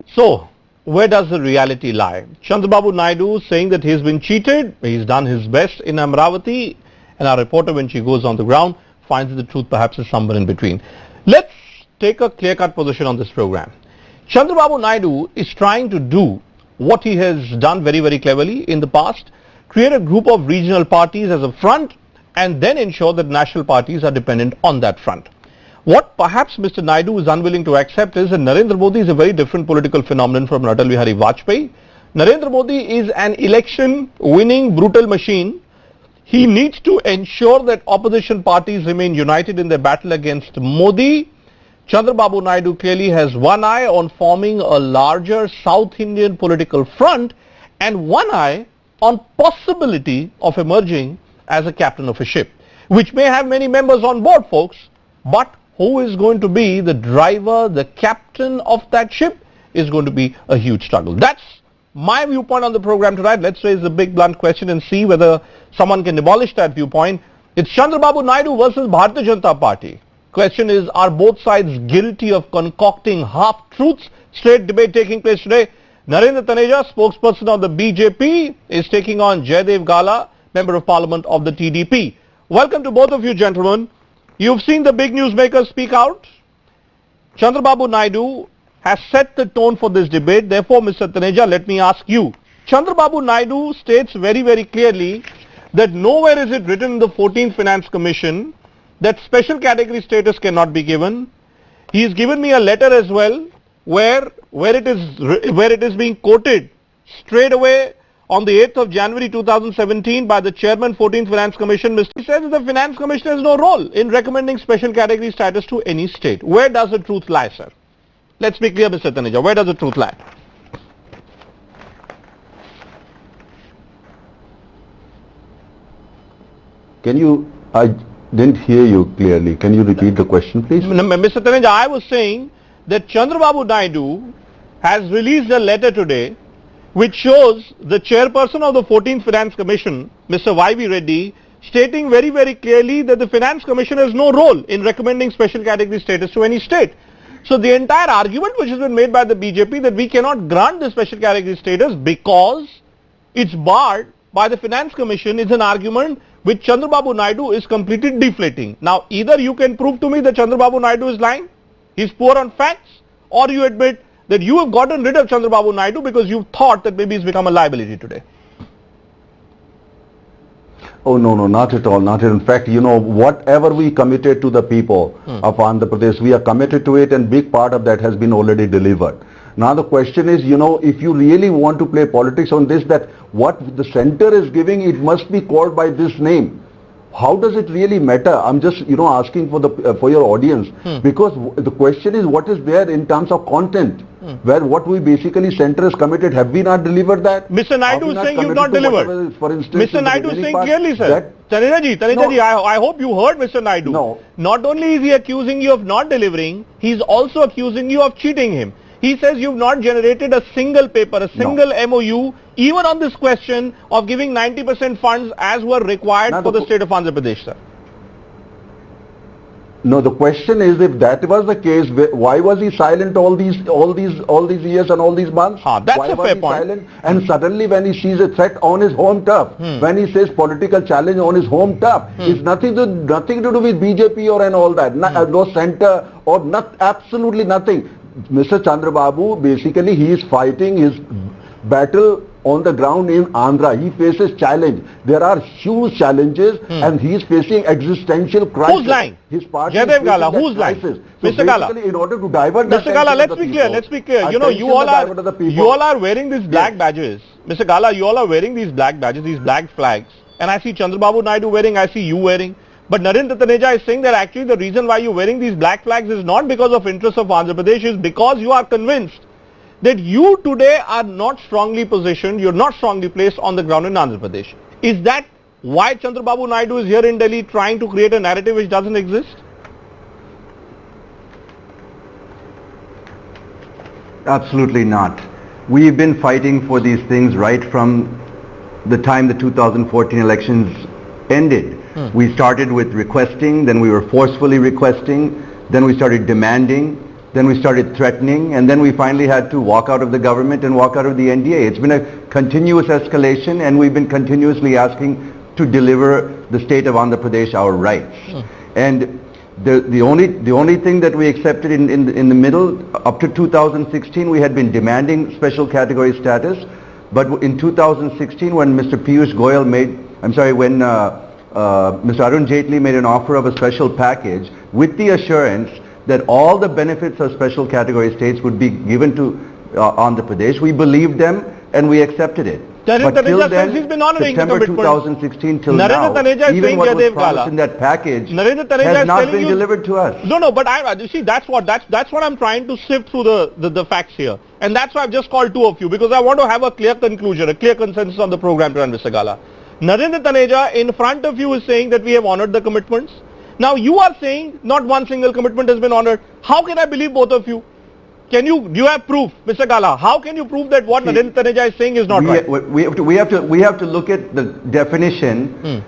So, where does the reality lie? Chandrababu Naidu saying that he's been cheated, he's done his best in Amravati, and our reporter, when she goes on the ground, finds that the truth perhaps is somewhere in between. Let's take a clear-cut position on this program. Chandrababu Naidu is trying to do what he has done very, very cleverly in the past, create a group of regional parties as a front, and then ensure that national parties are dependent on that front. What perhaps Mr. Naidu is unwilling to accept is that Narendra Modi is a very different political phenomenon from Atal Bihari Vajpayee. Narendra Modi is an election winning brutal machine. He needs to ensure that opposition parties remain united in their battle against Modi. Chandrababu Naidu clearly has one eye on forming a larger South Indian political front and one eye on possibility of emerging as a captain of a ship, which may have many members on board, folks, but who is going to be the driver, the captain of that ship is going to be a huge struggle. That's my viewpoint on the program tonight. Let's raise the big blunt question and see whether someone can demolish that viewpoint. It's Chandrababu Naidu versus Bharatiya Janata Party. Question is, are both sides guilty of concocting half-truths? Straight debate taking place today. Narendra Taneja, spokesperson of the BJP, is taking on Jaidev Gala, Member of Parliament of the TDP. Welcome to both of you, gentlemen. You've seen the big newsmakers speak out. Chandrababu Naidu has set the tone for this debate. Therefore, Mr. Taneja, let me ask you. Chandrababu Naidu states very, very clearly that nowhere is it written in the 14th Finance Commission that special category status cannot be given. He has given me a letter as well where it is being quoted straight away on the 8th of January 2017 by the chairman 14th Finance Commission. Mr. He says that the Finance Commission has no role in recommending special category status to any state. Where does the truth lie, sir? Let's be clear, Mr. Taneja. Where does the truth lie? I didn't hear you clearly. Can you repeat the question, please? Mr. Taneja, I was saying that Chandrababu Naidu has released a letter today which shows the chairperson of the 14th Finance Commission, Mr. Y.V. Reddy, stating very, very clearly that the Finance Commission has no role in recommending special category status to any state. So the entire argument which has been made by the BJP that we cannot grant the special category status because it's barred by the Finance Commission is an argument which Chandrababu Naidu is completely deflating. Now, either you can prove to me that Chandrababu Naidu is lying, he's poor on facts, or you admit that you have gotten rid of Chandrababu Naidu because you thought that maybe he's become a liability today. Oh, no, not at all. Not in fact, whatever we committed to the people of Andhra Pradesh, we are committed to it, and big part of that has been already delivered. Now the question is, if you really want to play politics on this, that what the center is giving, it must be called by this name. How does it really matter? I'm just, asking for your audience, because the question is what is there in terms of content, where what we basically center is committed. Have we not delivered that? Mr. Naidu is saying you've not delivered. For instance, Mr. Naidu is saying clearly, sir. Taneja, I hope you heard Mr. Naidu. No. Not only is he accusing you of not delivering, he's also accusing you of cheating him. He says you've not generated a single paper, a single MOU, even on this question of giving 90% funds as were required for the state of Andhra Pradesh, sir. No, the question is, if that was the case, why was he silent all these years and all these months? That's why a was fair he point. Silent? And suddenly when he sees a threat on his home turf, when he says political challenge on his home turf, it's nothing to do with BJP or and all that. No center or absolutely nothing. Mr. Chandrababu, basically he is fighting his battle on the ground in Andhra. He faces challenge. There are huge challenges and he is facing existential crisis. Who's lying? His party Jaidev Gala, who's lying? So Mr. Gala, in order to divert Mr. Gala, let's be clear. You all are wearing these black badges. Mr. Gala, you all are wearing these black badges, these black flags. And I see Chandrababu Naidu wearing, I see you wearing. But Narendra Taneja is saying that actually the reason why you're wearing these black flags is not because of interests of Andhra Pradesh, is because you are convinced that you today are not strongly positioned, you're not strongly placed on the ground in Andhra Pradesh. Is that why Chandrababu Naidu is here in Delhi trying to create a narrative which doesn't exist? Absolutely not. We've been fighting for these things right from the time the 2014 elections ended. We started with requesting, then we were forcefully requesting, then we started demanding, Then we started threatening, and then we finally had to walk out of the government and walk out of the NDA. It's been a continuous escalation, and we've been continuously asking to deliver the state of Andhra Pradesh our rights. And the only thing that we accepted in the middle, up to 2016, we had been demanding special category status. But in 2016, when Mr. Piyush Goyal when Mr. Arun Jaitley made an offer of a special package with the assurance that all the benefits of special category states would be given to Andhra Pradesh, we believed them and we accepted it. But till then, he's been honoring September 2016 till now, even what was promised in that package has not been delivered to us. No, but you see, that's what I'm trying to sift through the facts here. And that's why I've just called two of you, because I want to have a clear conclusion, a clear consensus on the program to run, Mr. Gala. Narendra Taneja in front of you is saying that we have honored the commitments. Now you are saying not one single commitment has been honored. How can I believe both of you? Do you have proof, Mr. Gala? How can you prove that what Narendra Taneja is saying is not right? We have to look at the definition.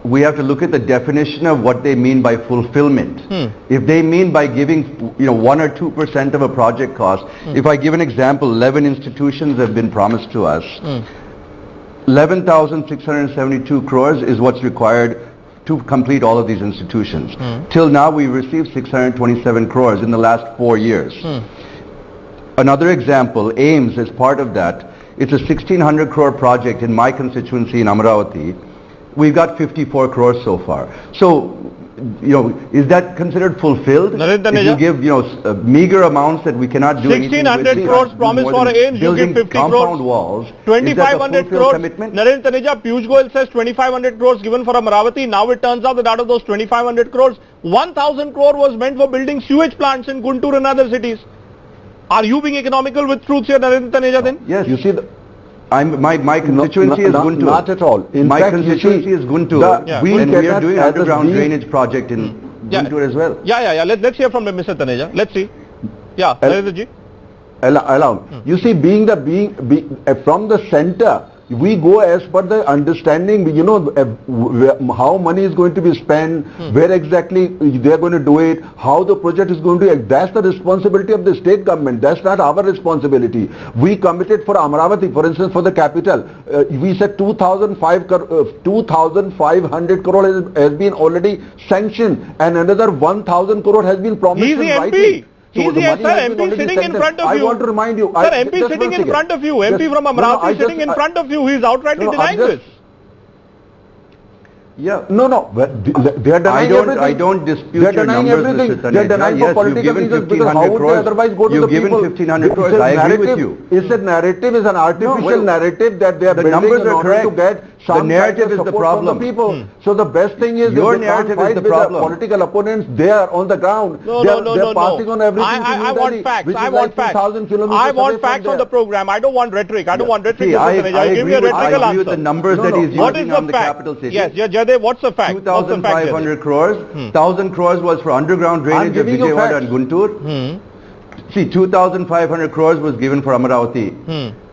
We have to look at the definition of what they mean by fulfillment. If they mean by giving 1 or 2% of a project cost, if I give an example, 11 institutions have been promised to us. 11,672 crores is what's required to complete all of these institutions. Till now we received 627 crores in the last 4 years. Another example, AIMS is part of that. It's a 1,600 crore project in my constituency in Amravati. We've got 54 crores so far. So, is that considered fulfilled? If you give, meager amounts that we cannot do 1,600 crores promised for AIMS, you give 50 compound crores. Walls. 2,500 crores. Narendra Taneja, Piyush Goyal says 2,500 crores given for Amravati. Now it turns out that out of those 2,500 crores, 1,000 crore was meant for building sewage plants in Guntur and other cities. Are you being economical with truths here, Narendra Taneja, then? Yes. You see, my constituency is Guntur. Not at all. In my fact, constituency is Guntur, and we are doing underground drainage project in Guntur as well. Yeah. Let's hear from Mr. Taneja. Let's see. Yeah, Narendra ji. Allow. You see, from the center, we go as per the understanding, how money is going to be spent, where exactly they are going to do it, how the project is going to, that's the responsibility of the state government. That's not our responsibility. We committed for Amravati, for instance, for the capital. We said 2,500 crore has been already sanctioned, and another 1,000 crore has been promised. He's the MP. He's the MP sitting in front of you. I want to remind you. Sir, MP sitting in front of you. MP from Amravati sitting in front of you. He's outrightly denying this. Yeah. No. They are denying everything. I don't dispute your numbers, Mr. Taneja. They are denying for political reasons, because how would they otherwise go to the people? You've given 1,500 crores. I agree with you. It's a narrative, is an artificial narrative that they are building numbers in are order correct. to get some The narrative is the problem. From the people. So the best thing is your if they can't narrative fight is the with problem. the political opponents there on the ground. They're passing on everything. I want facts. I want facts. I want facts on the program. I don't want rhetoric. I don't want rhetoric. See, I give me a rhetorical agree with the answer. numbers that he's using on the capital city. Yes, Jaydev, what's the fact? 2,500 crores. 1,000 crores was for underground drainage of Vijayawada and Guntur. See, 2,500 crores was given for Amravati.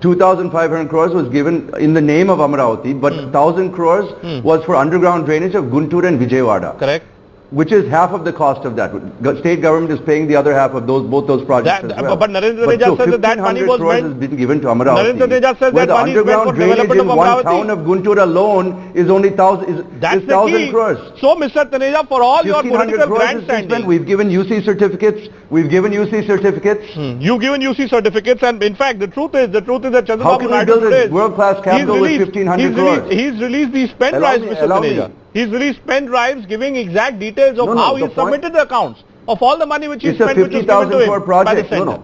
2,500 crores was given in the name of Amravati, but 1,000 crores was for underground drainage of Guntur and Vijayawada. Correct. Which is half of the cost of that. State government is paying the other half of both those projects as well. But Narendra Taneja said that money was meant. Has been given to Amravati. Narendra Taneja said that money is meant for development of Amravati. One town of Guntur alone is only 1,000 crores. So, Mr. Taneja, for all your political grandstanding, we've given UC certificates. You've given UC certificates, and in fact, the truth is that Chandrababu Naidu today, world-class capital with 1,500 crores. He's released these pen drives, Mr. Taneja. He's released pen drives giving exact details of how he submitted the accounts of all the money which he spent, which was given to him by the center.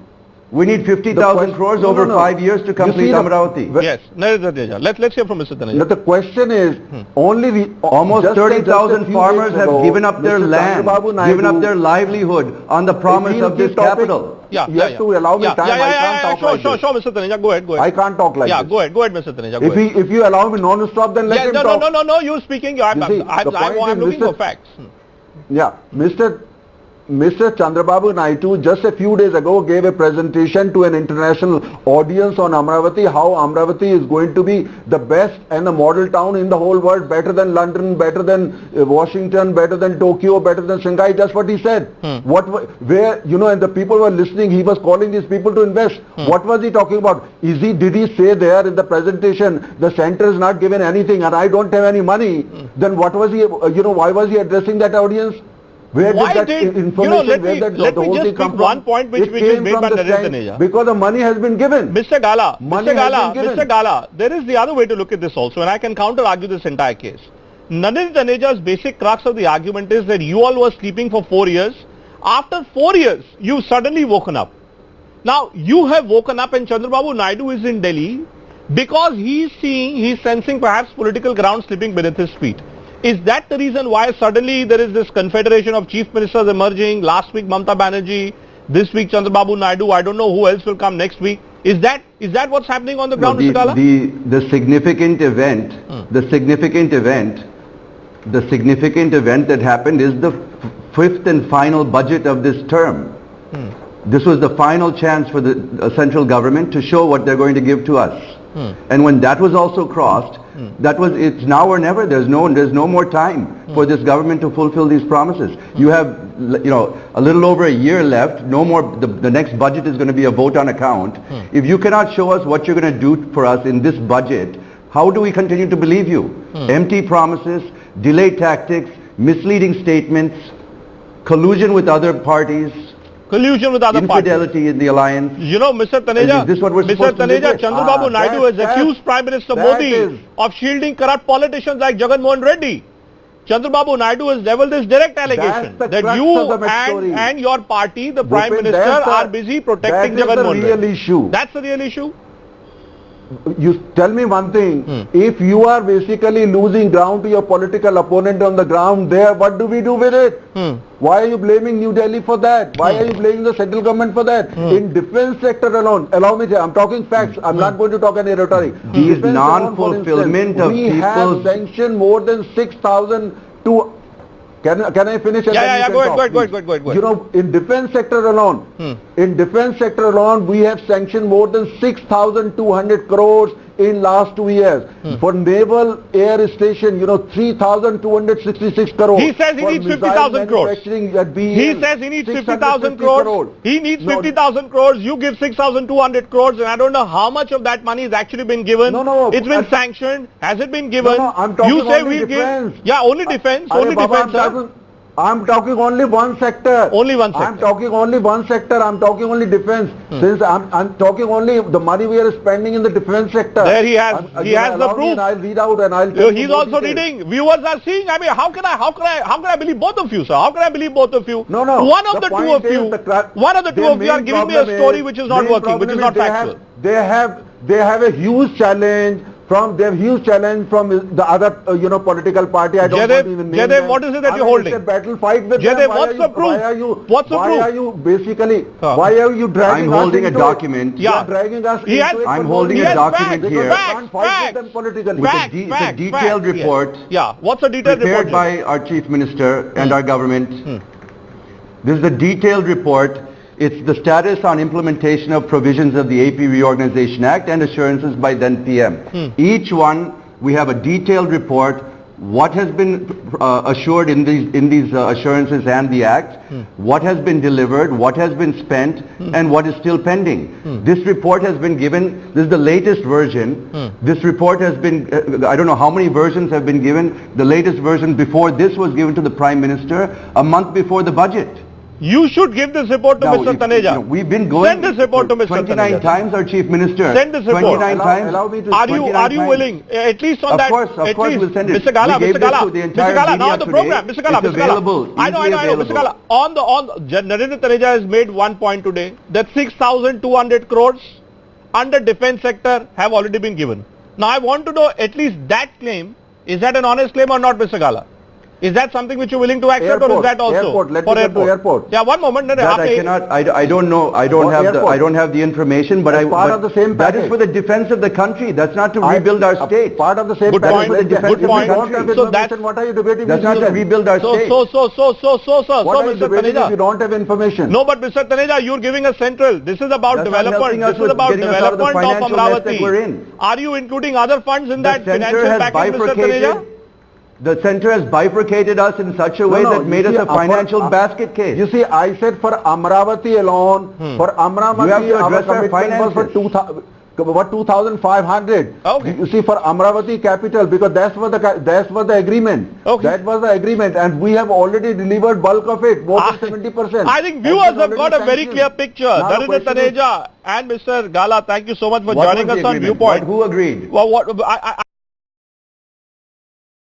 We need 50,000 crores over 5 years to complete Amravati. Yes, Narendra Taneja. Let's hear from Mr. Taneja. The question is, almost 30,000 farmers have given up their land, given up their livelihood on the promise of this capital. You have to allow me time. I can't talk like this. Sure, Mr. Taneja, go ahead. I can't talk like this. Go ahead, Mr. Taneja. If you allow me non-stop, then let him talk. No, you speaking. I'm looking for facts. Yeah, Mr. Mr. Chandrababu Naidu just a few days ago gave a presentation to an international audience on Amravati, how Amravati is going to be the best and the model town in the whole world, better than London, better than Washington, better than Tokyo, better than Shanghai. That's what he said. Where, you know, and the people were listening, he was calling these people to invest. What was he talking about? Did he say there in the presentation, the center is not given anything and I don't have any money? Then what was he, why was he addressing that audience? Where did that information, let me just pick one point which is made by Narendra Taneja. Because the money has been given. Mr. Gala, there is the other way to look at this also, and I can counter-argue this entire case. Narendra Taneja's basic crux of the argument is that you all were sleeping for 4 years. After 4 years, you've suddenly woken up. Now, you have woken up and Chandrababu Naidu is in Delhi because he's sensing perhaps political ground slipping beneath his feet. Is that the reason why suddenly there is this confederation of chief ministers emerging? Last week Mamata Banerjee, this week Chandrababu Naidu, I don't know who else will come next week. Is that what's happening on the ground, Mr. Gala? The significant event, the significant event that happened is the fifth and final budget of this term. This was the final chance for the central government to show what they're going to give to us. And when that was also crossed, it's now or never. There's no more time for this government to fulfill these promises. You have, a little over a year left. No more. The next budget is going to be a vote on account. If you cannot show us what you're going to do for us in this budget, how do we continue to believe you? Empty promises, delayed tactics, misleading statements, collusion with other parties. Infidelity in the alliance. You know, Mr. Taneja, Chandrababu Naidu has accused Prime Minister Modi of shielding corrupt politicians like Jagan Mohan Reddy. Chandrababu Naidu has leveled this direct allegation that you and your party, the Prime Minister, are busy protecting Jagan Mohan Reddy. That's the real issue. You tell me one thing, if you are basically losing ground to your political opponent on the ground there, what do we do with it? Why are you blaming New Delhi for that? Why are you blaming the central government for that? In defense sector alone, allow me to say, I'm talking facts, I'm not going to talk any rhetoric. These non-fulfillment of we have sanctioned more than 6,000 to... Can I finish? Go ahead. You know, in defense sector alone, we have sanctioned more than 6,200 crores in last 2 years. For naval air station, 3,266 crores. He says he needs 50,000 crores. He says he needs 50,000 crores. He needs 50,000 crores. You give 6,200 crores, and I don't know how much of that money has actually been given. It's been sanctioned. Has it been given? I'm talking only defense. Only defense. I'm talking only one sector. Only one sector. I'm talking only one sector. I'm talking only defense. Since I'm talking only the money we are spending in the defense sector. There he has the proof. I'll read out and I'll tell he's also reading. Viewers are seeing. I mean, how can I believe both of you, sir? How can I believe both of you? No. One of the two of you are giving me a story which is not working, which is not factual. They have a huge challenge from the other political party. I don't want to even name them. What is it that you're holding? It's a battle fight with them. What's the proof? Why are you basically? Why are you dragging us into a document. You are dragging us into it. I'm holding a document here. It's a detailed report. What's a detailed report? Prepared by our Chief Minister and our government. This is a detailed report. It's the status on implementation of provisions of the AP Reorganization Act and assurances by then PM. Each one, we have a detailed report, what has been assured in these assurances and the Act, what has been delivered, what has been spent, and what is still pending. This report has been given, this is the latest version. This report has been, I don't know how many versions have been given. The latest version before this was given to the Prime Minister a month before the budget. You should give this report to Mr. Taneja. We've been going. Send this report to Mr. 29 times our Chief Minister. Send this report. 29 times. Are you willing, at least on that? Of course, we'll send it. Mr. Gala, now the program. Mr. Gala, available. I know, Mr. Gala. Narendra Taneja has made one point today that 6,200 crores under defense sector have already been given. Now I want to know at least that claim, is that an honest claim or not, Mr. Gala? Is that something which you're willing to accept, or is that also airport, let for me get to airport. Yeah, one moment. That I cannot, I don't know, I don't have the information, but part of the same that is package. for the defense of the country. That's not to rebuild our state. Part of the same Good package. point. Good point. So that's what are you debating? That's not to rebuild our state. Sir. What are you Mr. debating if you Taneja. don't have information? No, but Mr. Taneja, you're giving us central. This is about That's not development. helping us This is with about getting us out of the development of financial mess that Amravati. we're in. Are you including other funds in that The financial center has package, Mr. Taneja? bifurcated. The center has bifurcated us in such a way that made us a financial basket case. You see, I said for Amravati alone, for Amravati, You have to address our commitment was finances. for 2,500. Okay. You see, for Amravati capital, because that's what the agreement. Okay. That was the agreement, and we have already delivered bulk of it, more than 70%. I think viewers have got a very clear picture. Now the Narendra question is- Taneja and Mr. Gala, thank you so much for What joining was us the on agreement? Viewpoint. Who agreed? Well,